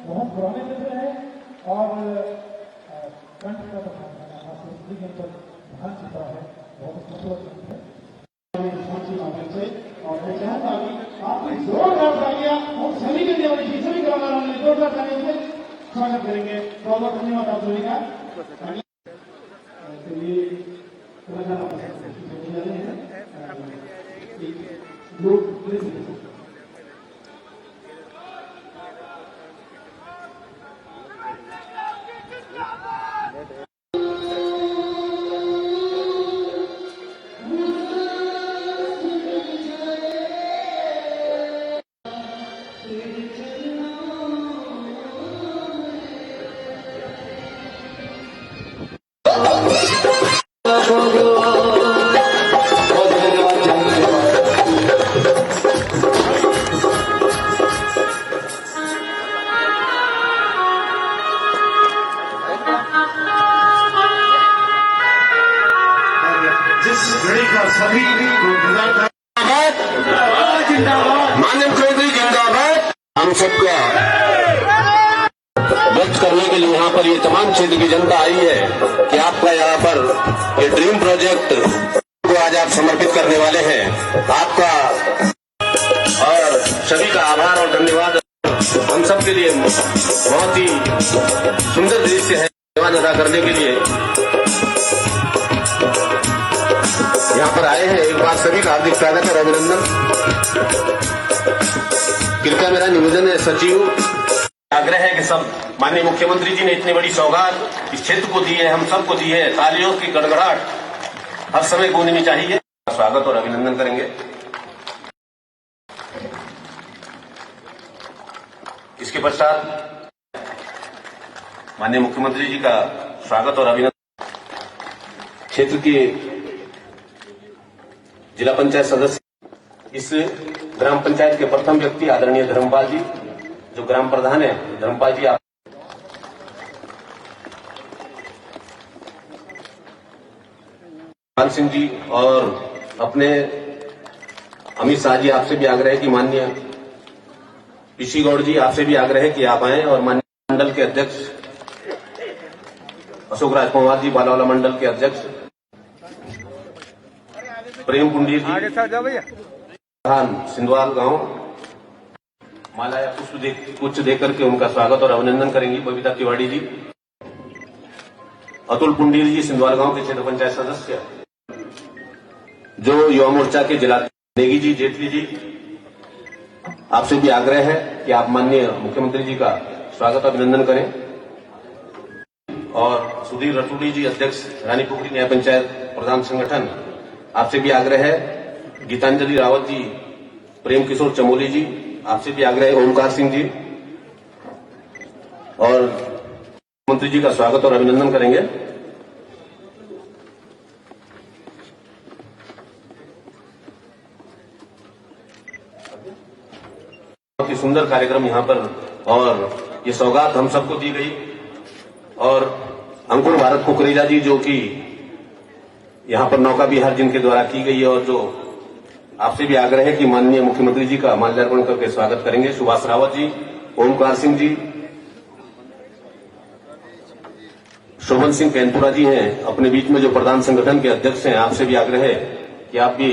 बहुत पुराने मित्र हैं और कंठ का संस्कृति के ऊपर ध्यान चुका है, बहुत खूबसूरत है। और मैं चाहता हूँ आपकी जोरदार तालियां और सभी के लिए सभी कलाकारों ने जोरदार तालियों से स्वागत करेंगे। बहुत बहुत धन्यवाद आप सभी का। माननीय मुख्यमंत्री जिंदाबाद। हम सबका व्यक्त करने के लिए यहाँ पर ये तमाम क्षेत्र की जनता आई है कि आपका यहाँ पर ये ड्रीम प्रोजेक्ट को आज आप समर्पित करने वाले हैं। आपका और सभी का आभार और धन्यवाद। हम सब के लिए बहुत ही सुंदर दृश्य है धन्यवाद अदा करने के लिए यहाँ पर आए हैं। एक बार सभी का हार्दिक स्वागत और अभिनंदन। कृपया मेरा निवेदन है, सचिव आग्रह है कि सब माननीय मुख्यमंत्री जी ने इतनी बड़ी सौगात इस क्षेत्र को दी है, हम सबको दी है। तालियों की गड़गड़ाहट हर समय गूंजनी चाहिए। स्वागत और अभिनंदन करेंगे। इसके पश्चात माननीय मुख्यमंत्री जी का स्वागत और अभिनंदन क्षेत्र के जिला पंचायत सदस्य, इस ग्राम पंचायत के प्रथम व्यक्ति आदरणीय धर्मपाल जी, जो ग्राम प्रधान है। धर्मपाल जी आप पाल सिंह जी और अपने अमित शाह जी, आपसे भी आग्रह है कि माननीय पीसी गौड़ जी, आपसे भी आग्रह है कि आप आए। और माननीय मंडल के अध्यक्ष अशोक राज पंवार जी, बालावाला मंडल के अध्यक्ष प्रेम कुंडीर जी, प्रधान सिंधवाल गांव, माला या पुष्प देकर के उनका स्वागत और अभिनंदन करेंगी बबीता तिवारी जी। अतुल कुंडीर जी, सिंधवाल गांव के क्षेत्र पंचायत सदस्य, जो युवा मोर्चा के जिला नेगी जी, जेटली जी, आपसे भी आग्रह है कि आप माननीय मुख्यमंत्री जी का स्वागत अभिनंदन करें। और सुधीर रतूड़ी जी, अध्यक्ष रानी पुखरी न्याय पंचायत प्रधान संगठन, आपसे भी आग्रह है। गीतांजलि रावत जी, प्रेम किशोर चमोली जी, आपसे भी आग्रह है। ओमकार सिंह जी और मंत्री जी का स्वागत और अभिनंदन करेंगे। बहुत ही सुंदर कार्यक्रम यहाँ पर, और ये सौगात हम सबको दी गई। और अंकुर भारत कुकरेजा जी, जो कि यहाँ पर नौका विहार जिनके द्वारा की गई है, और जो आपसे भी आग्रह है कि माननीय मुख्यमंत्री जी का माल्यार्पण करके स्वागत करेंगे। सुभाष रावत जी, ओमकार सिंह जी, शोभन सिंह कैनपुरा जी हैं अपने बीच में, जो प्रधान संगठन के अध्यक्ष हैं। आपसे भी आग्रह है कि आप भी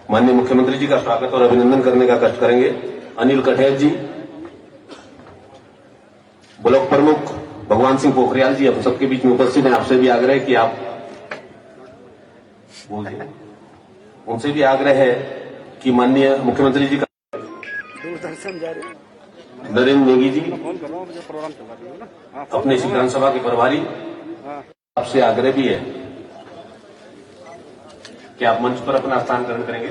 माननीय मुख्यमंत्री जी का स्वागत और अभिनंदन करने का कष्ट करेंगे। अनिल कठेर जी, ब्लॉक प्रमुख भगवान सिंह पोखरियाल जी, हम सबके बीच में उपस्थित हैं। आपसे भी आग्रह है कि आप बोलिए। उनसे भी आग्रह है कि माननीय मुख्यमंत्री जी का दूरदर्शन जा रहे नरेंद्र नेगी जी, अपने विधानसभा के प्रभारी, आपसे आग्रह भी है क्या आप मंच पर अपना स्थान ग्रहण करेंगे?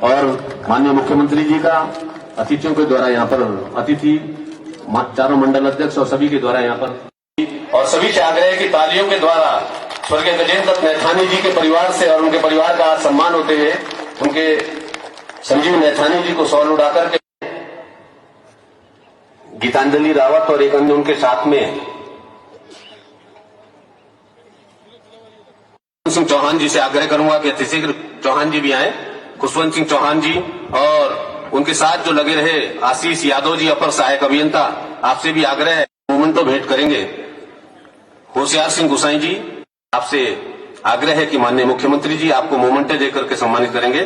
और माननीय मुख्यमंत्री जी का अतिथियों के द्वारा यहाँ पर अतिथि चारों मंडल अध्यक्ष और सभी के द्वारा यहाँ पर और सभी से आग्रह की तालियों के द्वारा स्वर्गीय गजेंद्र दत्त नैथानी जी के परिवार से और उनके परिवार का सम्मान होते हुए उनके संजीव नैथानी जी को शॉल उड़ाकर के गीतांजलि रावत और एक अन्य उनके साथ में सिंह चौहान जी से आग्रह करूंगा कि अतिशीघ्र चौहान जी भी आए। खुशवंत सिंह चौहान जी और उनके साथ जो लगे रहे आशीष यादव जी अपर सहायक अभियंता, आपसे भी आग्रह है, मोमेंटो भेंट करेंगे। होशियार सिंह गुसाई जी, आपसे आग्रह है कि माननीय मुख्यमंत्री जी आपको मोमेंटो देकर के सम्मानित करेंगे।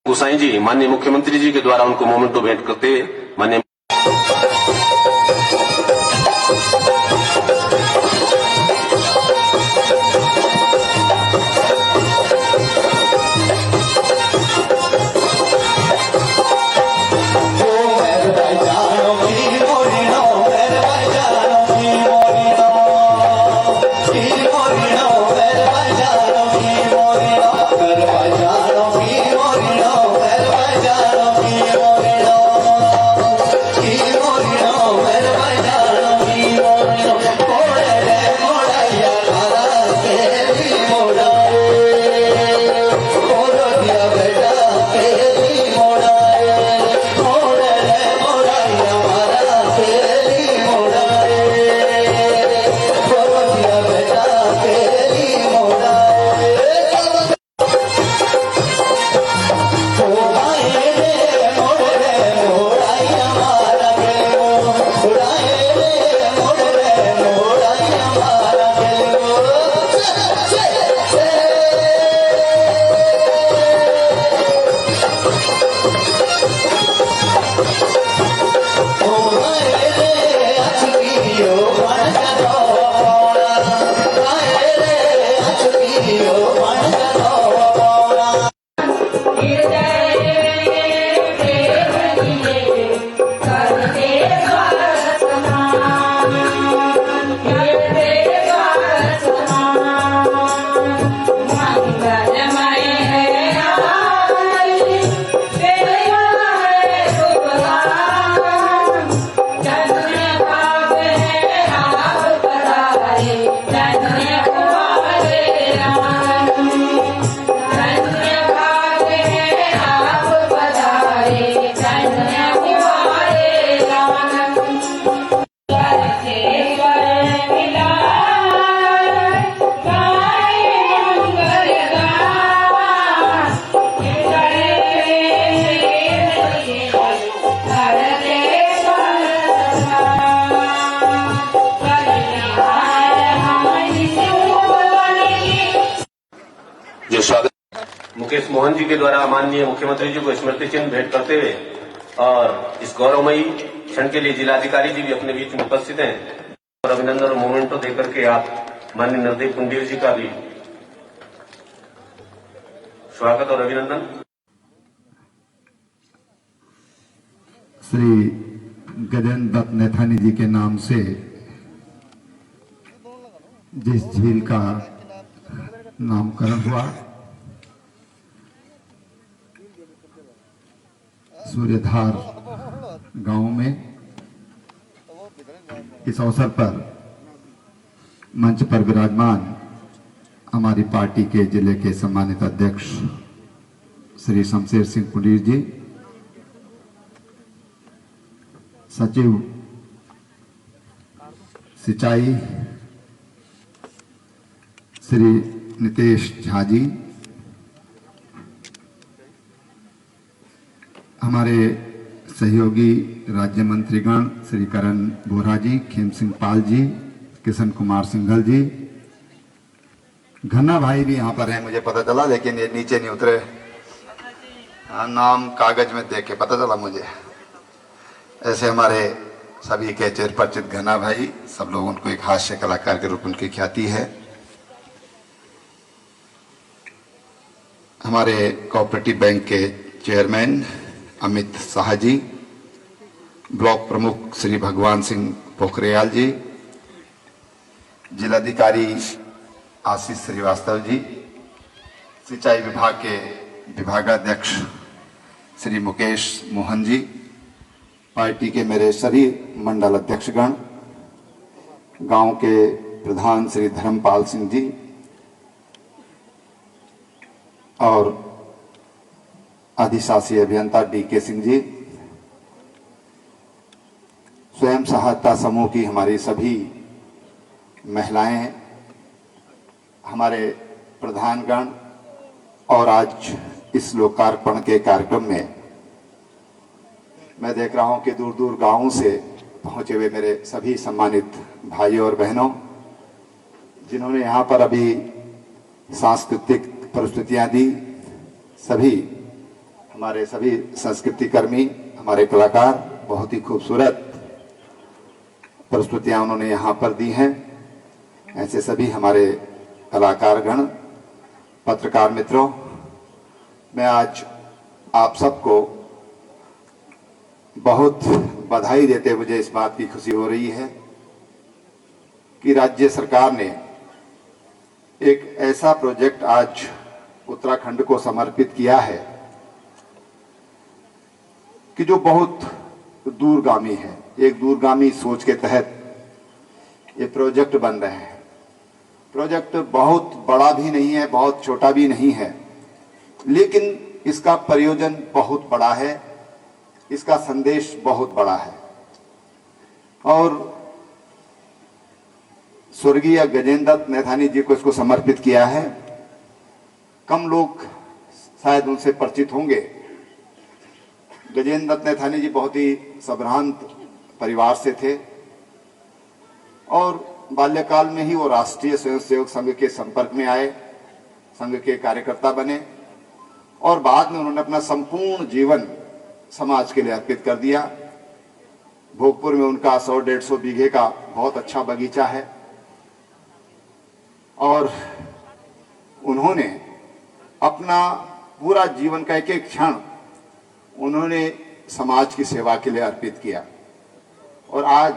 गुसाई जी माननीय मुख्यमंत्री जी के द्वारा उनको मोमेंटो भेंट करते माननीय जो स्वागत मुकेश मोहन जी के द्वारा माननीय मुख्यमंत्री जी को स्मृति चिन्ह भेंट करते हुए और इस गौरवमयी क्षण के लिए जिलाधिकारी जी भी अपने बीच में उपस्थित हैं और अभिनंदन और मोमेंटो देकर के आप माननीय नरदेव कुंडीर जी का भी स्वागत और अभिनंदन। श्री गजेंद्र दत्त नैथानी जी के नाम से जिस झील का नामकरण हुआ, सूर्यधार गांव में, इस अवसर पर मंच पर विराजमान हमारी पार्टी के जिले के सम्मानित अध्यक्ष श्री शमशेर सिंह कुंडीर जी, सचिव सिंचाई श्री नितेश झा जी, हमारे सहयोगी राज्य मंत्रीगण श्री करण बोरा जी, खेम सिंह पाल जी, किशन कुमार सिंघल जी, घन्ना भाई भी यहाँ पर हैं, मुझे पता चला, लेकिन ये नीचे नहीं उतरे। नाम कागज में देख के पता चला मुझे। ऐसे हमारे सभी के चिरपरिचित घन्ना भाई, सब लोग उनको एक हास्य कलाकार के रूप में उनकी ख्याति है। हमारे कोऑपरेटिव बैंक के चेयरमैन अमित शाह जी, ब्लॉक प्रमुख श्री भगवान सिंह पोखरियाल जी, जिलाधिकारी आशीष श्रीवास्तव जी, सिंचाई विभाग के विभागाध्यक्ष श्री मुकेश मोहन जी, पार्टी के मेरे सभी मंडल अध्यक्षगण, गांव के प्रधान श्री धर्मपाल सिंह जी और अधिशासी अभियंता डीके सिंह जी, स्वयं सहायता समूह की हमारी सभी महिलाएं, हमारे प्रधानगण और आज इस लोकार्पण के कार्यक्रम में मैं देख रहा हूं कि दूर दूर गांवों से पहुंचे हुए मेरे सभी सम्मानित भाइयों और बहनों, जिन्होंने यहां पर अभी सांस्कृतिक प्रस्तुतियां दी, सभी हमारे सभी संस्कृति कर्मी, हमारे कलाकार बहुत ही खूबसूरत प्रस्तुतियां उन्होंने यहां पर दी हैं। ऐसे सभी हमारे कलाकारगण, पत्रकार मित्रों, मैं आज आप सबको बहुत बधाई देते मुझे इस बात की खुशी हो रही है कि राज्य सरकार ने एक ऐसा प्रोजेक्ट आज उत्तराखंड को समर्पित किया है कि जो बहुत दूरगामी है। एक दूरगामी सोच के तहत ये प्रोजेक्ट बन रहे हैं। प्रोजेक्ट बहुत बड़ा भी नहीं है, बहुत छोटा भी नहीं है, लेकिन इसका प्रयोजन बहुत बड़ा है, इसका संदेश बहुत बड़ा है। और स्वर्गीय गजेंद्र दत्त नैथानी जी को इसको समर्पित किया है। कम लोग शायद उनसे परिचित होंगे। गजेंद्र दत्त नैथानी जी बहुत ही संभ्रांत परिवार से थे और बाल्यकाल में ही वो राष्ट्रीय स्वयंसेवक संघ के संपर्क में आए, संघ के कार्यकर्ता बने और बाद में उन्होंने अपना संपूर्ण जीवन समाज के लिए अर्पित कर दिया। भोगपुर में उनका 100-150 बीघे का बहुत अच्छा बगीचा है और उन्होंने अपना पूरा जीवन का एक एक क्षण उन्होंने समाज की सेवा के लिए अर्पित किया। और आज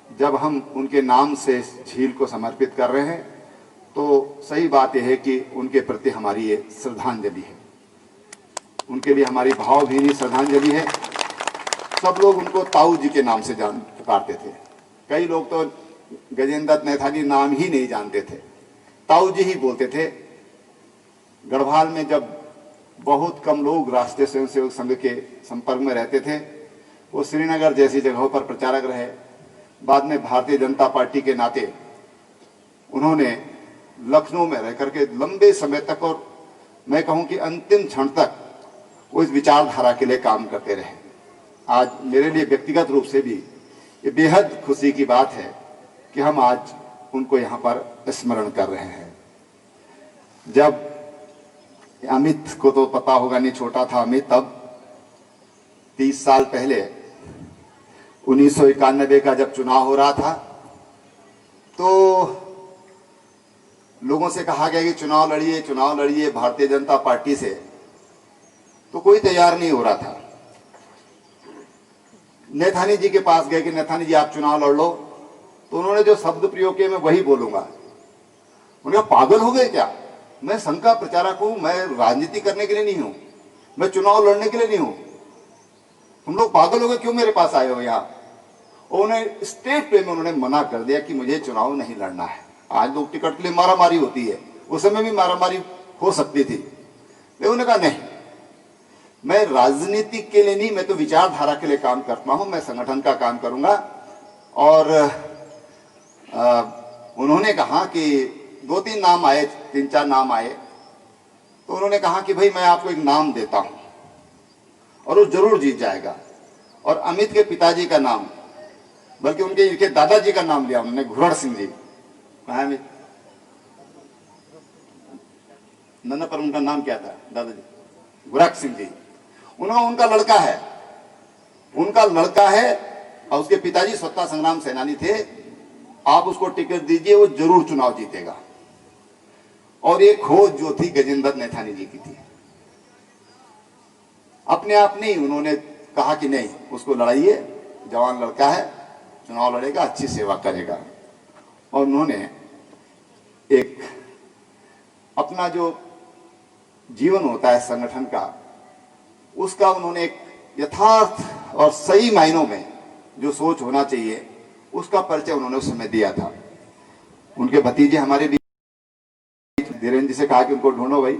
जब हम उनके नाम से झील को समर्पित कर रहे हैं तो सही बात यह है कि उनके प्रति हमारी ये श्रद्धांजलि है, उनके लिए हमारी भावभीनी श्रद्धांजलि है। सब लोग उनको ताऊ जी के नाम से पुकारते थे। कई लोग तो गजेंद्र दत्त नैथानी नाम ही नहीं जानते थे, ताऊ जी ही बोलते थे। गढ़वाल में जब बहुत कम लोग राष्ट्रीय स्वयंसेवक संघ के संपर्क में रहते थे, वो श्रीनगर जैसी जगहों पर प्रचारक रहे। बाद में भारतीय जनता पार्टी के नाते उन्होंने लखनऊ में रह करके लंबे समय तक और मैं कहूं कि अंतिम क्षण तक वो इस विचारधारा के लिए काम करते रहे। आज मेरे लिए व्यक्तिगत रूप से भी ये बेहद खुशी की बात है कि हम आज उनको यहाँ पर स्मरण कर रहे हैं। जब अमित को तो पता होगा, नहीं छोटा था अमित तब, 30 साल पहले 1991 का जब चुनाव हो रहा था तो लोगों से कहा गया कि चुनाव लड़िए भारतीय जनता पार्टी से, तो कोई तैयार नहीं हो रहा था। नैथानी जी के पास गए कि नैथानी जी आप चुनाव लड़ लो, तो उन्होंने जो शब्द प्रयोग किए मैं वही बोलूंगा। उन्होंने कहा पागल हो गए क्या, मैं संघ का प्रचारक हूं, मैं राजनीति करने के लिए नहीं हूं, मैं चुनाव लड़ने के लिए नहीं हूं, तुम लोग पागल हो गए, क्यों मेरे पास आए हो यहाँ। और उन्हें स्टेट पे में उन्होंने मना कर दिया कि मुझे चुनाव नहीं लड़ना है। आज लोग टिकट के लिए मारामारी होती है, उस समय भी मारामारी हो सकती थी, लेकिन उन्होंने कहा नहीं, मैं राजनीति के लिए नहीं, मैं तो विचारधारा के लिए काम करता हूं, मैं संगठन का काम करूंगा। और उन्होंने कहा कि 2-3 नाम आए, 3-4 नाम आए, तो उन्होंने कहा कि भाई मैं आपको एक नाम देता हूं और वो जरूर जीत जाएगा। और अमित के पिताजी का नाम, बल्कि उनके दादाजी का नाम लिया उन्होंने, घुरड़ सिंह जी। कहा अमित नन्ना, पर उनका नाम क्या था दादाजी? गुरक सिंह जी। उनका लड़का है और उसके पिताजी स्वतंत्रता संग्राम सेनानी थे। आप उसको टिकट दीजिए, वो जरूर चुनाव जीतेगा। और ये खोज जो थी गजेंद्र दत्त नैथानी जी की थी। अपने आप नहीं, उन्होंने कहा कि नहीं, उसको लड़ाइए, जवान लड़का है, चुनाव लड़ेगा, अच्छी सेवा करेगा। और उन्होंने एक अपना जो जीवन होता है संगठन का, उसका उन्होंने एक यथार्थ और सही मायनों में जो सोच होना चाहिए उसका परिचय उन्होंने उस समय दिया था। उनके भतीजे हमारे बीच, धीरेन्द्र जी से कहा कि उनको ढूंढो भाई,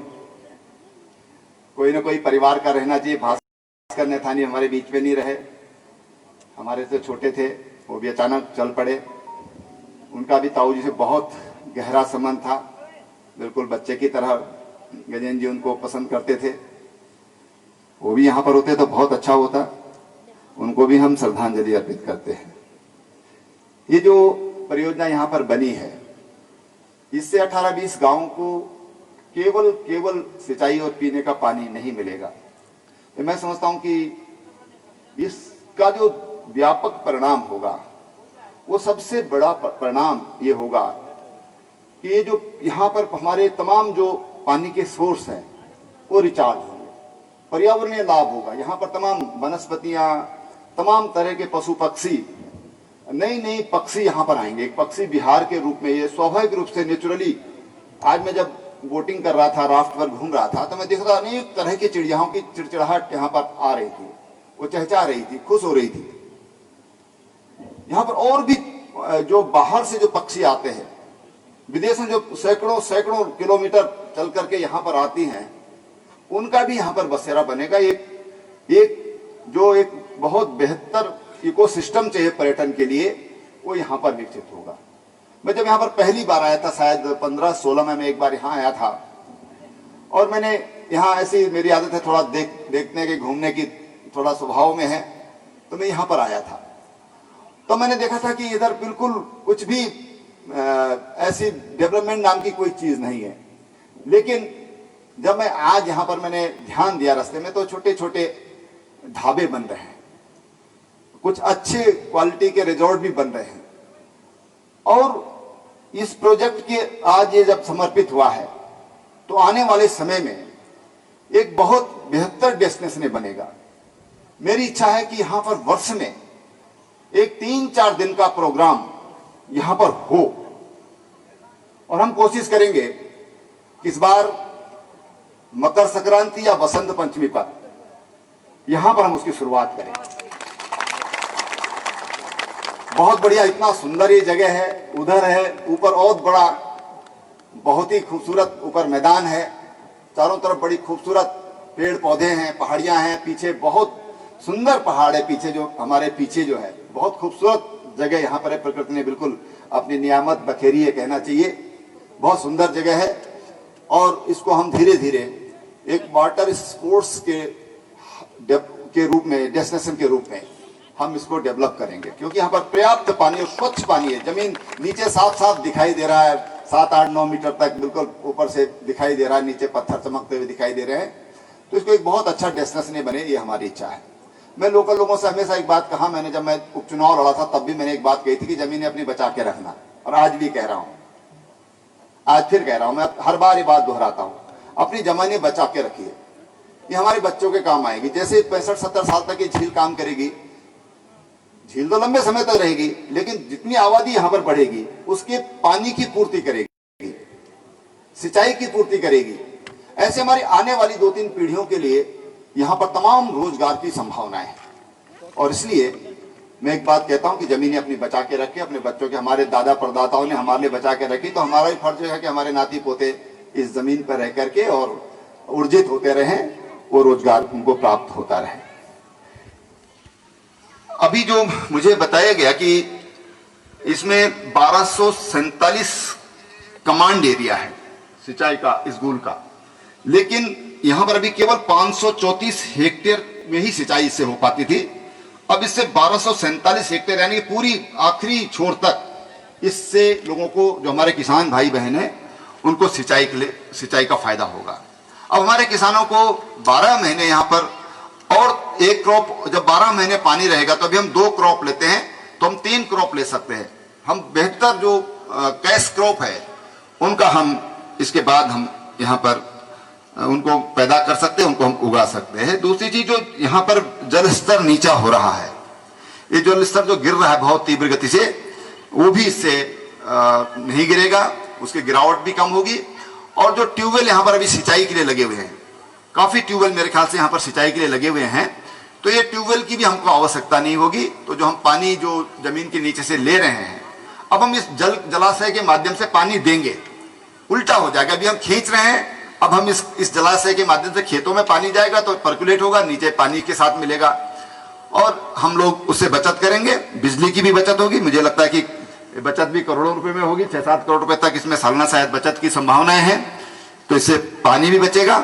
कोई ना कोई परिवार का रहना चाहिए। भास्कर नैथानी हमारे बीच में नहीं रहे, हमारे से छोटे थे, वो भी अचानक चल पड़े। उनका भी ताऊ जी से बहुत गहरा संबंध था, बिल्कुल बच्चे की तरह गजेंद्र जी उनको पसंद करते थे। वो भी यहाँ पर होते तो बहुत अच्छा होता, उनको भी हम श्रद्धांजलि अर्पित करते हैं। ये जो परियोजना यहाँ पर बनी है, इससे 18-20 गांवों को केवल सिंचाई और पीने का पानी नहीं मिलेगा। तो मैं समझता हूं कि इसका जो व्यापक परिणाम होगा, वो सबसे बड़ा परिणाम ये होगा कि ये जो यहाँ पर हमारे तमाम जो पानी के सोर्स हैं वो रिचार्ज होंगे, पर्यावरणीय लाभ होगा। यहाँ पर तमाम वनस्पतियां, तमाम तरह के पशु पक्षी, नई पक्षी यहाँ पर आएंगे। एक पक्षी बिहार के रूप में ये स्वाभाविक रूप से नेचुरली, आज मैं जब बोटिंग कर रहा था, राफ्ट पर घूम रहा था, तो मैं देख रहा अनेक तरह की चिड़ियाओं की चिड़चिड़ाहट यहाँ पर आ रही थी, वो चहचहा रही थी, खुश हो रही थी। यहाँ पर और भी जो बाहर से जो पक्षी आते हैं, विदेश में जो सैकड़ों किलोमीटर चल करके यहाँ पर आती हैं, उनका भी यहाँ पर बसेरा बनेगा। एक बहुत बेहतर इकोसिस्टम चाहिए पर्यटन के लिए, वो यहाँ पर विकसित होगा। मैं जब यहाँ पर पहली बार आया था, शायद 15-16 में मैं एक बार यहाँ आया था, और मैंने यहाँ ऐसी, मेरी आदत है थोड़ा देखने की, घूमने की थोड़ा स्वभाव में है, तो मैं यहाँ पर आया था। तो मैंने देखा था कि इधर बिल्कुल कुछ भी ऐसी डेवलपमेंट नाम की कोई चीज नहीं है। लेकिन जब मैं आज यहाँ पर मैंने ध्यान दिया रास्ते में, तो छोटे छोटे ढाबे बन रहे हैं, कुछ अच्छे क्वालिटी के रिजॉर्ट भी बन रहे हैं। और इस प्रोजेक्ट के आज ये जब समर्पित हुआ है, तो आने वाले समय में एक बहुत बेहतर डेस्टिनेशन बनेगा। मेरी इच्छा है कि यहां पर वर्ष में एक 3-4 दिन का प्रोग्राम यहां पर हो, और हम कोशिश करेंगे कि इस बार मकर संक्रांति या बसंत पंचमी पर यहां पर हम उसकी शुरुआत करें। बहुत बढ़िया, इतना सुंदर ये जगह है, उधर है ऊपर और बड़ा, बहुत ही खूबसूरत ऊपर मैदान है, चारों तरफ बड़ी खूबसूरत पेड़ पौधे हैं, पहाड़ियां हैं, पीछे बहुत सुंदर पहाड़ है, पीछे जो हमारे पीछे जो है बहुत खूबसूरत जगह यहाँ पर है। प्रकृति ने बिल्कुल अपनी नियामत बखेरी है, कहना चाहिए। बहुत सुंदर जगह है, और इसको हम धीरे धीरे एक वाटर स्पोर्ट्स के रूप में, डेस्टिनेशन के रूप में हम इसको डेवलप करेंगे, क्योंकि यहाँ पर पर्याप्त पानी और स्वच्छ पानी है। जमीन नीचे साफ साफ दिखाई दे रहा है, 7-8-9 मीटर तक बिल्कुल ऊपर से दिखाई दे रहा है, नीचे पत्थर चमकते हुए दिखाई दे रहे हैं। तो इसको एक बहुत अच्छा डेस्टिनेशन बने, ये हमारी इच्छा है। मैं लोकल लोगों से हमेशा एक बात कहा, मैंने जब मैं उपचुनाव लड़ा था तब भी मैंने एक बात कही थी कि जमीनें अपनी बचा के रखना, और आज भी कह रहा हूं, आज फिर कह रहा हूं, मैं हर बार ये बात दोहराता हूं, अपनी जमीनें बचा के रखिए, ये हमारे बच्चों के काम आएगी। जैसे 65-70 साल तक ये झील काम करेगी, झील तो लंबे समय तक रहेगी, लेकिन जितनी आबादी यहां पर बढ़ेगी उसके पानी की पूर्ति करेगी, सिंचाई की पूर्ति करेगी। ऐसे हमारी आने वाली 2-3 पीढ़ियों के लिए यहां पर तमाम रोजगार की संभावनाएं हैं। और इसलिए मैं एक बात कहता हूं कि जमीनें अपनी बचा के रखें, अपने बच्चों के, हमारे दादा परदाताओं ने हमारे लिए बचा के रखी, तो हमारा भी फर्ज है कि हमारे नाती पोते इस जमीन पर रह करके और ऊर्जित होते रहें, वो रोजगार उनको प्राप्त होता रहे। अभी जो मुझे बताया गया कि इसमें 1247 कमांड एरिया है सिंचाई का, इस गुल का, लेकिन यहां पर अभी केवल 534 हेक्टेयर में ही सिंचाई इससे हो पाती थी। अब इससे 1247 हेक्टेयर यानी पूरी आखिरी छोर तक इससे लोगों को, जो हमारे किसान भाई बहन हैं, उनको सिंचाई का फायदा होगा। अब हमारे किसानों को 12 महीने यहां पर, और एक क्रॉप, जब 12 महीने पानी रहेगा तो अभी हम 2 क्रॉप लेते हैं, तो हम 3 क्रॉप ले सकते हैं। हम बेहतर जो कैश क्रॉप है उनका हम इसके बाद हम यहाँ पर उनको पैदा कर सकते हैं, उनको हम उगा सकते हैं। दूसरी चीज, जो यहाँ पर जल स्तर नीचा हो रहा है, ये जल स्तर जो गिर रहा है बहुत तीव्र गति से, वो भी इससे नहीं गिरेगा, उसकी गिरावट भी कम होगी। और जो ट्यूबवेल यहाँ पर अभी सिंचाई के लिए लगे हुए हैं, काफी ट्यूबवेल मेरे ख्याल से यहाँ पर सिंचाई के लिए लगे हुए हैं, तो ये ट्यूबवेल की भी हमको आवश्यकता नहीं होगी। तो जो हम पानी जो जमीन के नीचे से ले रहे हैं, अब हम इस जलाशय के माध्यम से पानी देंगे, उल्टा हो जाएगा। अभी हम खींच रहे हैं, अब हम इस जलाशय के माध्यम से खेतों में पानी जाएगा तो पर्कुलेट होगा, नीचे पानी के साथ मिलेगा और हम लोग उससे बचत करेंगे। बिजली की भी बचत होगी, मुझे लगता है कि बचत भी करोड़ों रुपए में होगी, 6-7 करोड़ रुपए तक इसमें सालाना शायद बचत की संभावनाएं हैं। तो इससे पानी भी बचेगा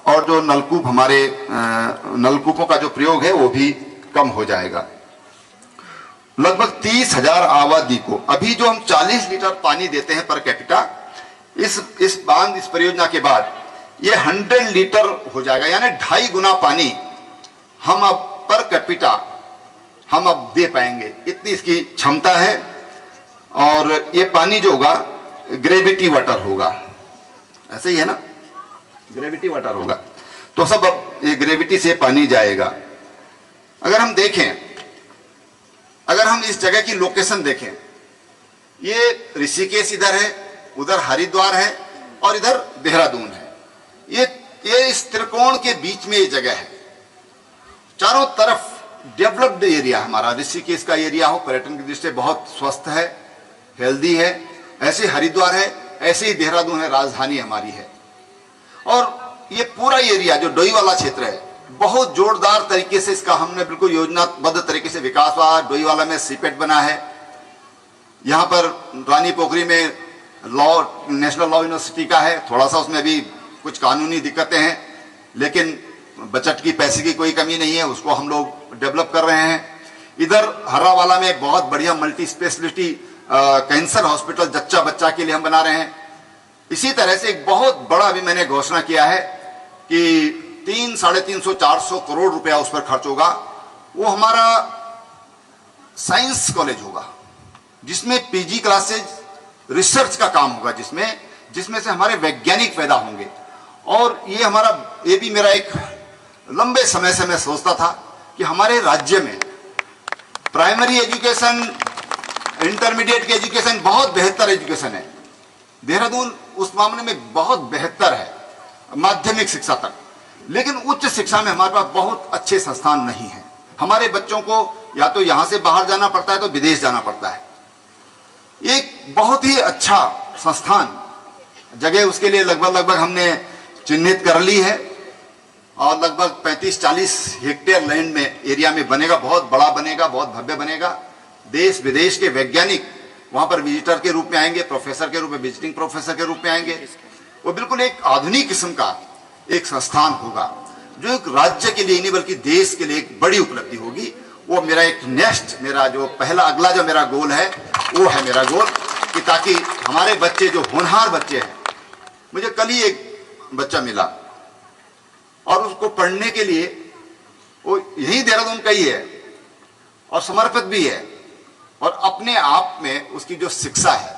और जो नलकूप हमारे नलकूपों का जो प्रयोग है वो भी कम हो जाएगा। लगभग 30,000 आबादी को अभी जो हम 40 लीटर पानी देते हैं पर कैपिटा, इस बांध इस परियोजना के बाद ये 100 लीटर हो जाएगा, यानी 2.5 गुना पानी हम अब पर कैपिटा हम अब दे पाएंगे, इतनी इसकी क्षमता है। और ये पानी जो होगा ग्रेविटी वाटर होगा, ऐसे ही है ना, ग्रेविटी वाटर होगा। तो सब अब ये ग्रेविटी से पानी जाएगा। अगर हम देखें, अगर हम इस जगह की लोकेशन देखें, ये ऋषिकेश इधर है, उधर हरिद्वार है और इधर देहरादून है। ये इस त्रिकोण के बीच में ये जगह है। चारों तरफ डेवलप्ड एरिया हमारा ऋषिकेश का एरिया हो, पर्यटन की दृष्टि से बहुत स्वस्थ है, हेल्दी है। ऐसे हरिद्वार है, ऐसे ही देहरादून है, राजधानी हमारी है। और ये पूरा एरिया जो डोई वाला क्षेत्र है, बहुत जोरदार तरीके से इसका हमने बिल्कुल योजनाबद्ध तरीके से विकास हुआ। डोई वाला में सीपेट बना है, यहाँ पर रानी पोखरी में नेशनल लॉ यूनिवर्सिटी का है, थोड़ा सा उसमें अभी कुछ कानूनी दिक्कतें हैं, लेकिन बजट की पैसे की कोई कमी नहीं है, उसको हम लोग डेवलप कर रहे हैं। इधर हर्रावाला में एक बहुत बढ़िया मल्टी स्पेशलिटी कैंसर हॉस्पिटल जच्चा बच्चा के लिए हम बना रहे हैं। इसी तरह से एक बहुत बड़ा अभी मैंने घोषणा किया है कि 300-350-400 करोड़ रुपया उस पर खर्च होगा। वो हमारा साइंस कॉलेज होगा, जिसमें पीजी क्लासेज रिसर्च का काम होगा, जिसमें से हमारे वैज्ञानिक पैदा होंगे। और ये भी मेरा एक लंबे समय से मैं सोचता था कि हमारे राज्य में प्राइमरी एजुकेशन, इंटरमीडिएट की एजुकेशन बहुत बेहतर एजुकेशन है। देहरादून उस मामले में बहुत बेहतर है, माध्यमिक शिक्षा तक। लेकिन उच्च शिक्षा में हमारे पास बहुत अच्छे संस्थान नहीं है। हमारे बच्चों को या तो यहां से बाहर जाना पड़ता है तो विदेश जाना पड़ता है। एक बहुत ही अच्छा संस्थान जगह उसके लिए लगभग हमने चिन्हित कर ली है और लगभग 35-40 हेक्टेयर लैंड में एरिया में बनेगा, बहुत बड़ा बनेगा, बहुत भव्य बनेगा। देश विदेश के वैज्ञानिक वहां पर विजिटर के रूप में आएंगे, प्रोफेसर के रूप में, विजिटिंग प्रोफेसर के रूप में आएंगे। वो बिल्कुल एक आधुनिक किस्म का एक संस्थान होगा जो एक राज्य के लिए नहीं बल्कि देश के लिए एक बड़ी उपलब्धि होगी। वो मेरा एक मेरा जो अगला जो मेरा गोल है वो है मेरा गोल कि ताकि हमारे बच्चे जो होनहार बच्चे हैं, मुझे कल ही एक बच्चा मिला और उसको पढ़ने के लिए वो यही देहरादून का ही है और समर्पित भी है और अपने आप में उसकी जो शिक्षा है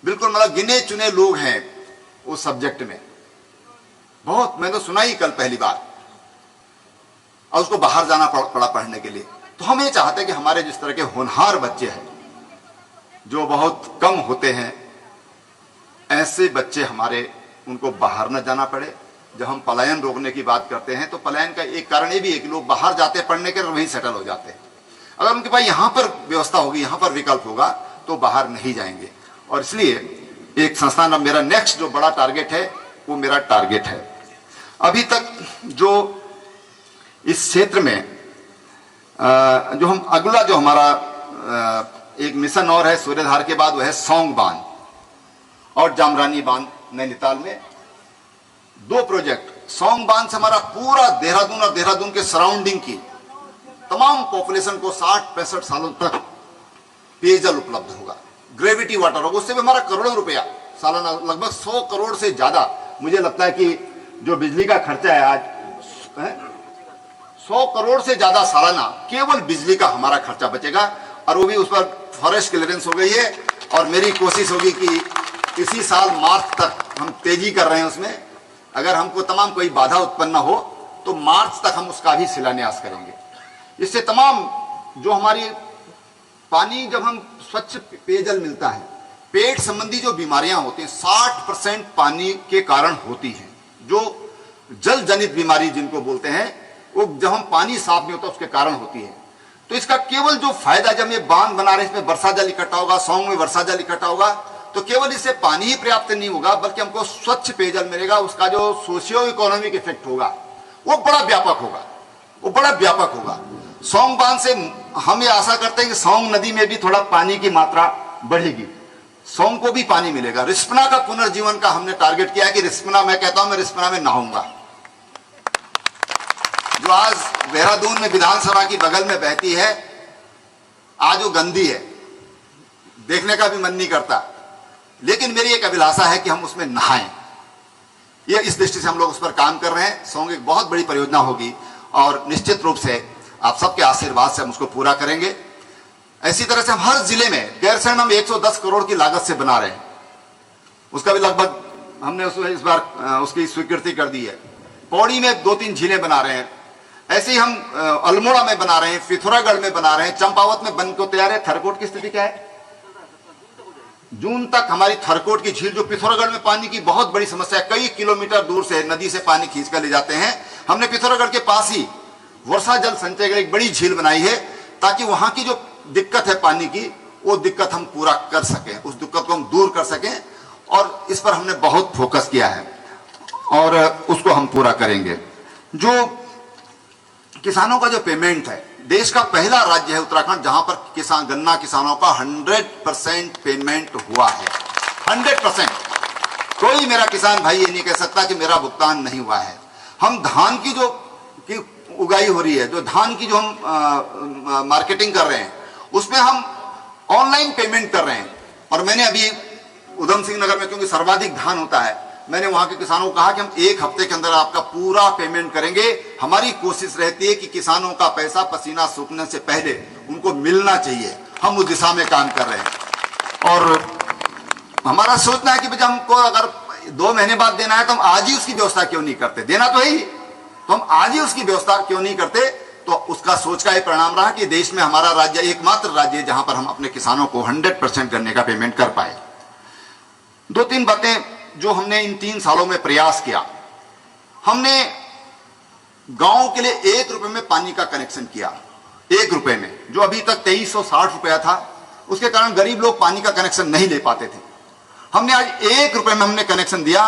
बिल्कुल मतलब गिने चुने लोग हैं उस सब्जेक्ट में। बहुत मैं तो सुना ही कल पहली बार, और उसको बाहर जाना पड़ा पढ़ने के लिए। तो हम ये चाहते हैं कि हमारे जिस तरह के होनहार बच्चे हैं जो बहुत कम होते हैं, ऐसे बच्चे हमारे उनको बाहर न जाना पड़े। जब हम पलायन रोकने की बात करते हैं तो पलायन का एक कारण ये भी है कि लोग बाहर जाते हैं पढ़ने के और वहीं सेटल हो जाते हैं। अगर उनके पास यहाँ पर व्यवस्था होगी, यहाँ पर विकल्प होगा तो बाहर नहीं जाएंगे। और इसलिए एक संस्थान, अब मेरा नेक्स्ट जो बड़ा टारगेट है वो मेरा टारगेट है। अभी तक जो इस क्षेत्र में जो हम अगला जो हमारा एक मिशन और है सूर्यधार के बाद, वो है सौंग बांध और जामरानी बांध नैनीताल में। 2 प्रोजेक्ट। सौंग बांध से हमारा पूरा देहरादून और देहरादून के सराउंडिंग की तमाम पॉपुलेशन को 60-65 सालों तक पेयजल उपलब्ध होगा, ग्रेविटी वाटर होगा। उससे भी हमारा करोड़ों रुपया सालाना, लगभग 100 करोड़ से ज्यादा। मुझे लगता है कि जो बिजली का खर्चा है आज 100 करोड़ से ज्यादा सालाना केवल बिजली का हमारा खर्चा बचेगा। और वो भी उस पर फॉरेस्ट क्लियरेंस हो गई है और मेरी कोशिश होगी कि इसी साल मार्च तक, हम तेजी कर रहे हैं उसमें, अगर हमको तमाम कोई बाधा उत्पन्न हो तो मार्च तक हम उसका भी शिलान्यास करेंगे। इससे तमाम जो हमारी पानी, जब हम स्वच्छ पेयजल मिलता है पेट संबंधी जो बीमारियां होती हैं 60% पानी के कारण होती हैं। जो जल जनित बीमारी जिनको बोलते हैं, वो जब हम पानी साफ नहीं होता उसके कारण होती है। तो इसका केवल जो फायदा, जब ये बांध बना रहे हैं, इसमें वर्षा जल इकट्ठा होगा, सौंग में वर्षा जल इकट्ठा होगा, तो केवल इससे पानी ही पर्याप्त नहीं होगा, बल्कि हमको स्वच्छ पेयजल मिलेगा। उसका जो सोशियो इकोनॉमिक इफेक्ट होगा वो बड़ा व्यापक होगा, वो बड़ा व्यापक होगा। सौंग बांध से हम ये आशा करते हैं कि सौंग नदी में भी थोड़ा पानी की मात्रा बढ़ेगी, सौंग को भी पानी मिलेगा। रिस्पना का पुनर्जीवन का हमने टारगेट किया कि रिस्पना, मैं कहता हूं मैं रिस्पना में नहाऊंगा, जो आज देहरादून में विधानसभा की बगल में बहती है, आज वो गंदी है, देखने का भी मन नहीं करता, लेकिन मेरी एक अभिलाषा है कि हम उसमें नहाएं। ये इस दृष्टि से हम लोग उस पर काम कर रहे हैं। सौंग एक बहुत बड़ी परियोजना होगी और निश्चित रूप से आप सबके आशीर्वाद से हम उसको पूरा करेंगे। ऐसी तरह से हम हर जिले में गैरसैंण हम 110 करोड़ की लागत से बना रहे हैं, उसका भी लगभग हमने इस बार उसकी स्वीकृति कर दी है। पौड़ी में 2-3 झीलें बना रहे हैं, ऐसे ही हम अल्मोड़ा में बना रहे हैं, पिथौरागढ़ में बना रहे हैं, चंपावत में बन को तैयार है। थरकोट की स्थिति क्या है? जून तक हमारी थरकोट की झील, जो पिथौरागढ़ में पानी की बहुत बड़ी समस्या है, कई किलोमीटर दूर से नदी से पानी खींच कर ले जाते हैं, हमने पिथौरागढ़ के पास ही वर्षा जल संचय एक बड़ी झील बनाई है, ताकि वहां की जो दिक्कत है पानी की, वो दिक्कत हम पूरा कर सकें, उस दिक्कत को हम दूर कर सकें, और इस पर हमने बहुत फोकस किया है और उसको हम पूरा करेंगे। जो किसानों का जो पेमेंट है, देश का पहला राज्य है उत्तराखंड जहां पर किसान, गन्ना किसानों का 100% पेमेंट हुआ है। 100%। कोई मेरा किसान भाई ये नहीं कह सकता कि मेरा भुगतान नहीं हुआ है। हम धान की जो उगाई हो रही है, जो धान की जो हम मार्केटिंग कर रहे हैं, उसमें हम ऑनलाइन पेमेंट कर रहे हैं। और मैंने अभी उधम सिंह नगर में, क्योंकि सर्वाधिक धान होता है, मैंने वहां के किसानों को कहा कि हम 1 हफ्ते के अंदर आपका पूरा पेमेंट करेंगे। हमारी कोशिश रहती है कि किसानों का पैसा पसीना सूखने से पहले उनको मिलना चाहिए। हम उस दिशा में काम कर रहे हैं और हमारा सोचना है कि भाई हमको अगर 2 महीने बाद देना है तो हम आज ही उसकी व्यवस्था क्यों नहीं करते। देना तो है ही, तो हम आज ही उसकी व्यवस्था क्यों नहीं करते। तो उसका सोच का ये परिणाम रहा कि देश में हमारा राज्य एकमात्र राज्य है जहां पर हम अपने किसानों को 100% करने का पेमेंट कर पाए। 2-3 बातें जो हमने इन 3 सालों में प्रयास किया। हमने गांव के लिए 1 रुपए में पानी का कनेक्शन किया, 1 रुपए में, जो अभी तक 2360 रुपया था। उसके कारण गरीब लोग पानी का कनेक्शन नहीं ले पाते थे। हमने आज 1 रुपए में हमने कनेक्शन दिया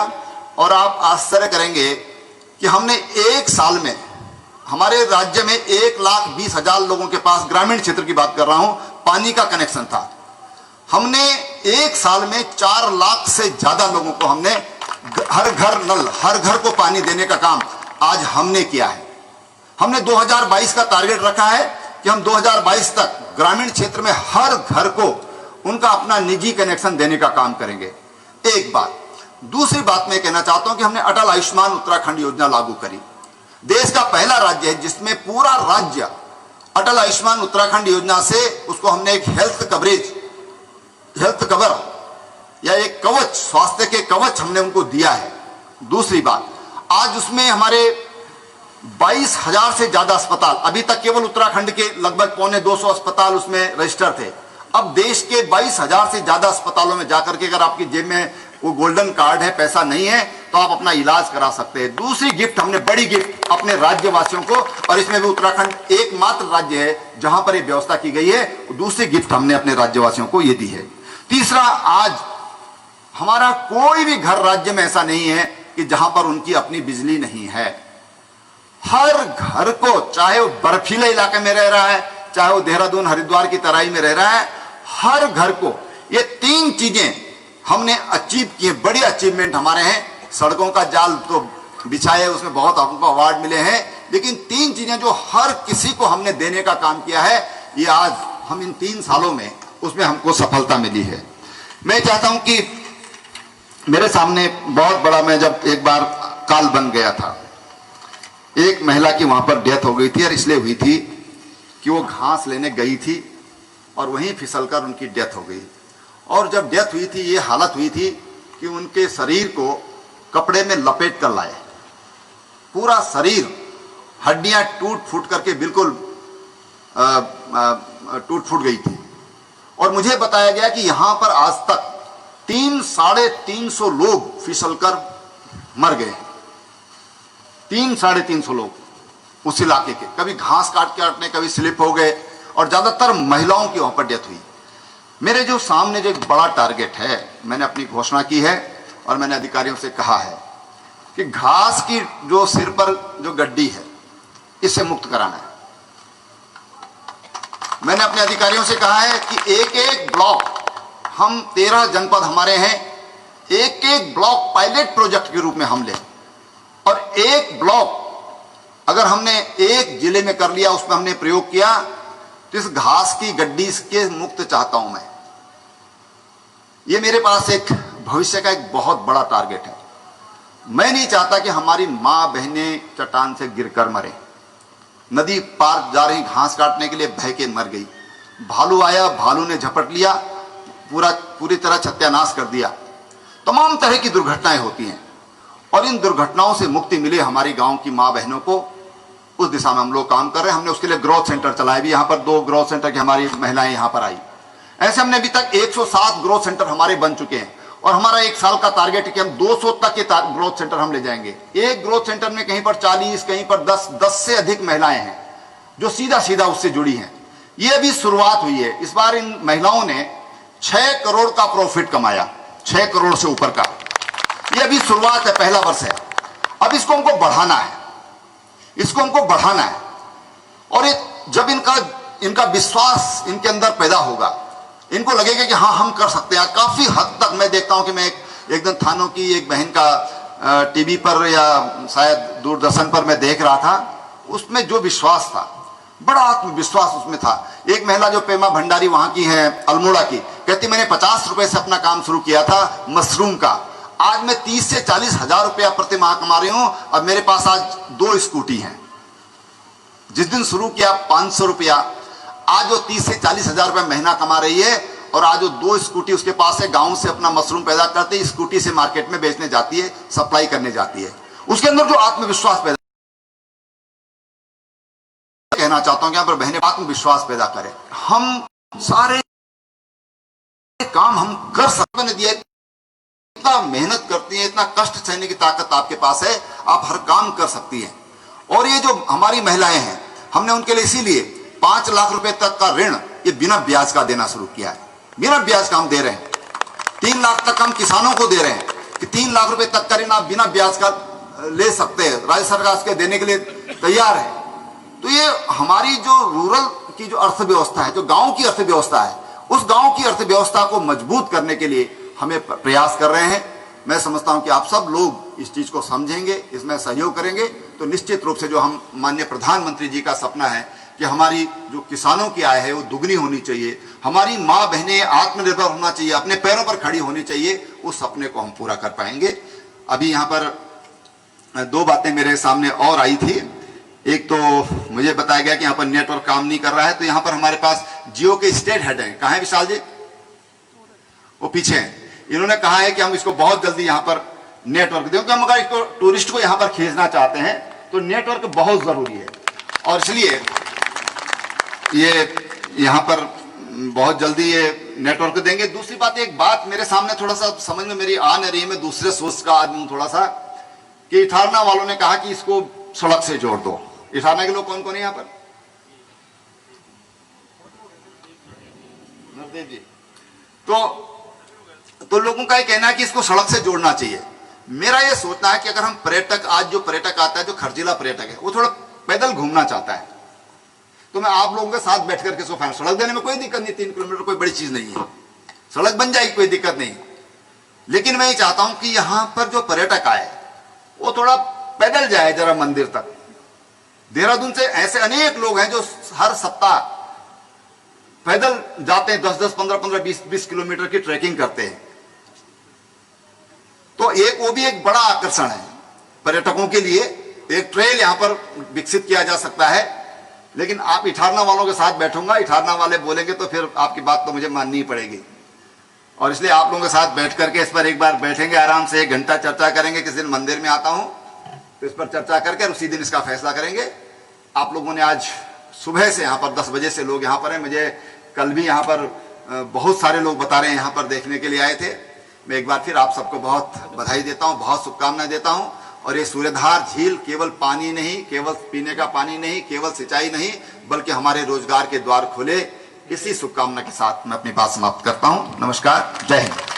और आप आश्चर्य करेंगे कि हमने 1 साल में हमारे राज्य में 1,20,000 लोगों के पास, ग्रामीण क्षेत्र की बात कर रहा हूं, पानी का कनेक्शन था। हमने 1 साल में 4 लाख से ज्यादा लोगों को हमने हर घर नल, हर घर को पानी देने का काम आज हमने किया है। हमने 2022 का टारगेट रखा है कि हम 2022 तक ग्रामीण क्षेत्र में हर घर को उनका अपना निजी कनेक्शन देने का काम करेंगे। एक बात। दूसरी बात मैं कहना चाहता हूं कि हमने अटल आयुष्मान उत्तराखंड योजना लागू करी। देश का पहला राज्य है जिसमें पूरा राज्य अटल आयुष्मान उत्तराखंड योजना से, उसको हमने एक हेल्थ कवर या एक कवच, स्वास्थ्य के कवच हमने उनको दिया है। दूसरी बात, आज उसमें हमारे 22,000 से ज्यादा अस्पताल, अभी तक केवल उत्तराखंड के लगभग 225 अस्पताल उसमें रजिस्टर थे। अब देश के 22,000 से ज्यादा अस्पतालों में जाकर के अगर आपकी जेब में वो गोल्डन कार्ड है, पैसा नहीं है, तो आप अपना इलाज करा सकते हैं। दूसरी गिफ्ट हमने, बड़ी गिफ्ट अपने राज्यवासियों को, और इसमें भी उत्तराखंड एकमात्र राज्य है जहां पर ये व्यवस्था की गई है, दूसरी गिफ्ट हमने अपने राज्यवासियों को ये दी है। तीसरा, आज हमारा कोई भी घर राज्य में ऐसा नहीं है कि जहां पर उनकी अपनी बिजली नहीं है। हर घर को, चाहे वो बर्फीले इलाके में रह रहा है, चाहे वो देहरादून हरिद्वार की तराई में रह रहा है, हर घर को ये 3 चीजें हमने अचीव किए। बड़े अचीवमेंट हमारे हैं। सड़कों का जाल तो बिछाए, उसमें बहुत हमको अवार्ड मिले हैं, लेकिन 3 चीजें जो हर किसी को हमने देने का काम किया है, ये आज हम इन 3 सालों में उसमें हमको सफलता मिली है। मैं चाहता हूं कि मेरे सामने बहुत बड़ा, मैं जब एक बार काल बन गया था, एक महिला की वहां पर डेथ हो गई थी, और इसलिए हुई थी कि वो घास लेने गई थी और वहीं फिसलकर उनकी डेथ हो गई। और जब डेथ हुई थी, ये हालत हुई थी कि उनके शरीर को कपड़े में लपेट कर लाए, पूरा शरीर, हड्डियां टूट फूट करके बिल्कुल टूट फूट गई थी। और मुझे बताया गया कि यहां पर आज तक 300-350 लोग फिसलकर मर गए। 300-350 लोग उस इलाके के, कभी घास काटने, कभी स्लिप हो गए, और ज्यादातर महिलाओं की वहां पर डेथ हुई। मेरे जो सामने जो एक बड़ा टारगेट है, मैंने अपनी घोषणा की है और मैंने अधिकारियों से कहा है कि घास की जो सिर पर जो गड्डी है, इसे मुक्त कराना है। मैंने अपने अधिकारियों से कहा है कि एक एक ब्लॉक, हम 13 जनपद हमारे हैं, एक एक ब्लॉक पायलट प्रोजेक्ट के रूप में हम लें, और एक ब्लॉक अगर हमने एक जिले में कर लिया, उसमें हमने प्रयोग किया, तो इस घास की गड्डी के मुक्त चाहता हूं मैं। ये मेरे पास एक भविष्य का एक बहुत बड़ा टारगेट है। मैं नहीं चाहता कि हमारी मां बहनें चट्टान से गिरकर मरे। नदी पार जा रही घास काटने के लिए बह के मर गई, भालू आया, भालू ने झपट लिया, पूरी तरह सत्यानाश कर दिया। तमाम तरह की दुर्घटनाएं होती हैं, और इन दुर्घटनाओं से मुक्ति मिले हमारी गांव की मां बहनों को, उस दिशा में हम लोग काम कर रहे हैं। हमने उसके लिए ग्रोथ सेंटर चलाए भी, यहाँ पर 2 ग्रोथ सेंटर की हमारी महिलाएं यहाँ पर आई। ऐसे हमने अभी तक 107 ग्रोथ सेंटर हमारे बन चुके हैं, और हमारा 1 साल का टारगेट है कि हम 200 तक के ग्रोथ सेंटर हम ले जाएंगे। एक ग्रोथ सेंटर में कहीं पर 40, कहीं पर 10 से अधिक महिलाएं हैं जो सीधा सीधा उससे जुड़ी हैं। ये अभी शुरुआत हुई है। इस बार इन महिलाओं ने 6 करोड़ का प्रॉफिट कमाया, 6 करोड़ से ऊपर का। ये अभी शुरुआत है, पहला वर्ष है। अब इसको हमको बढ़ाना है, इसको हमको बढ़ाना है। और जब इनका विश्वास इनके अंदर पैदा होगा, इनको लगेगा कि हाँ हम कर सकते हैं। काफी हद तक मैं देखता हूं कि मैं एक दिन थानों की एक बहन का टीवी पर या शायद दूरदर्शन पर मैं देख रहा था, उसमें जो विश्वास था, बड़ा आत्मविश्वास उसमें था। एक महिला जो पेमा भंडारी वहां की है, अल्मोड़ा की, कहती मैंने 50 रुपए से अपना काम शुरू किया था मशरूम का, आज मैं 30 से 40 हजार रुपया प्रति माह कमा रही हूं, और मेरे पास आज 2 स्कूटी हैं। जिस दिन शुरू किया 500 रुपया, आज वो 30 से 40 हजार रुपया महीना कमा रही है, और आज वो 2 स्कूटी उसके पास है। गांव से अपना मशरूम पैदा करते है, स्कूटी से मार्केट में बेचने जाती है, सप्लाई करने जाती है। उसके अंदर जो आत्मविश्वास पैदा, कहना चाहता हूं कि यहां पर बहनें आत्मविश्वास पैदा करें। हम सारे काम हम कर सकते हैं, दिया इतना मेहनत करती है, इतना कष्ट सहने की ताकत आपके पास है, आप हर काम कर सकती हैं। और ये जो हमारी महिलाएं हैं, हमने उनके लिए इसीलिए 5 लाख रुपए तक का ऋण ये बिना ब्याज का देना शुरू किया है। बिना ब्याज का हम दे रहे हैं। 3 लाख तक हम किसानों को दे रहे हैं कि 3 लाख रुपए तक का ऋण आप बिना ब्याज का ले सकते हैं। राज्य सरकार उसके देने के लिए तैयार है। तो ये हमारी जो रूरल की जो अर्थव्यवस्था है, जो गांव की अर्थव्यवस्था है, उस गांव की अर्थव्यवस्था को मजबूत करने के लिए हमें प्रयास कर रहे हैं। मैं समझता हूं कि आप सब लोग इस चीज को समझेंगे, इसमें सहयोग करेंगे, तो निश्चित रूप से जो हम माननीय प्रधानमंत्री जी का सपना है कि हमारी जो किसानों की आय है वो दुगनी होनी चाहिए, हमारी माँ बहनें आत्मनिर्भर होना चाहिए, अपने पैरों पर खड़ी होनी चाहिए, उस सपने को हम पूरा कर पाएंगे। अभी यहाँ पर 2 बातें मेरे सामने और आई थी। एक तो मुझे बताया गया कि यहाँ पर नेटवर्क काम नहीं कर रहा है, तो यहाँ पर हमारे पास जियो के स्टेट हेड हैं। कहाँ है विशाल जी? वो पीछे हैं। इन्होंने कहा है कि हम इसको बहुत जल्दी यहाँ पर नेटवर्क दें, क्योंकि हम अगर इसको टूरिस्ट को यहाँ पर खींचना चाहते हैं तो नेटवर्क बहुत जरूरी है, और इसलिए ये यहाँ पर बहुत जल्दी ये नेटवर्क देंगे। दूसरी बात, एक बात मेरे सामने थोड़ा सा समझ में मेरी आ नहीं रही है, मैं दूसरे सोर्स का आदमी थोड़ा सा, कि इठारना वालों ने कहा कि इसको सड़क से जोड़ दो। इठारना के लोग कौन कौन है यहाँ पर? नरदेव जी। तो लोगों का ये कहना है कि इसको सड़क से जोड़ना चाहिए। मेरा ये सोचना है कि अगर हम पर्यटक, आज जो पर्यटक आता है, जो खर्चीला पर्यटक है, वो थोड़ा पैदल घूमना चाहता है, तो मैं आप लोगों के साथ बैठ करके सोफा, सड़क देने में कोई दिक्कत नहीं, 3 किलोमीटर कोई बड़ी चीज नहीं है, सड़क बन जाएगी, कोई दिक्कत नहीं। लेकिन मैं ये चाहता हूं कि यहां पर जो पर्यटक आए वो थोड़ा पैदल जाए जरा मंदिर तक। देहरादून से ऐसे अनेक लोग हैं जो हर सप्ताह पैदल जाते हैं, 10-10, 15-15, 20-20 किलोमीटर की ट्रैकिंग करते हैं। तो वो भी एक बड़ा आकर्षण है पर्यटकों के लिए। एक ट्रेल यहां पर विकसित किया जा सकता है। लेकिन आप इठारना वालों के साथ बैठूंगा, इठारना वाले बोलेंगे तो फिर आपकी बात तो मुझे माननी ही पड़ेगी, और इसलिए आप लोगों के साथ बैठ करके इस पर एक बार बैठेंगे, आराम से 1 घंटा चर्चा करेंगे। किस दिन मंदिर में आता हूं तो इस पर चर्चा करके उसी दिन इसका फैसला करेंगे। आप लोगों ने आज सुबह से यहाँ पर 10 बजे से लोग यहाँ पर हैं। मुझे कल भी यहाँ पर बहुत सारे लोग बता रहे हैं यहाँ पर देखने के लिए आए थे। मैं एक बार फिर आप सबको बहुत बधाई देता हूं, बहुत शुभकामनाएं देता हूं। और ये सूर्यधार झील केवल पानी नहीं, केवल पीने का पानी नहीं, केवल सिंचाई नहीं, बल्कि हमारे रोजगार के द्वार खोले, इसी शुभकामना के साथ मैं अपनी बात समाप्त करता हूं। नमस्कार, जय हिंद।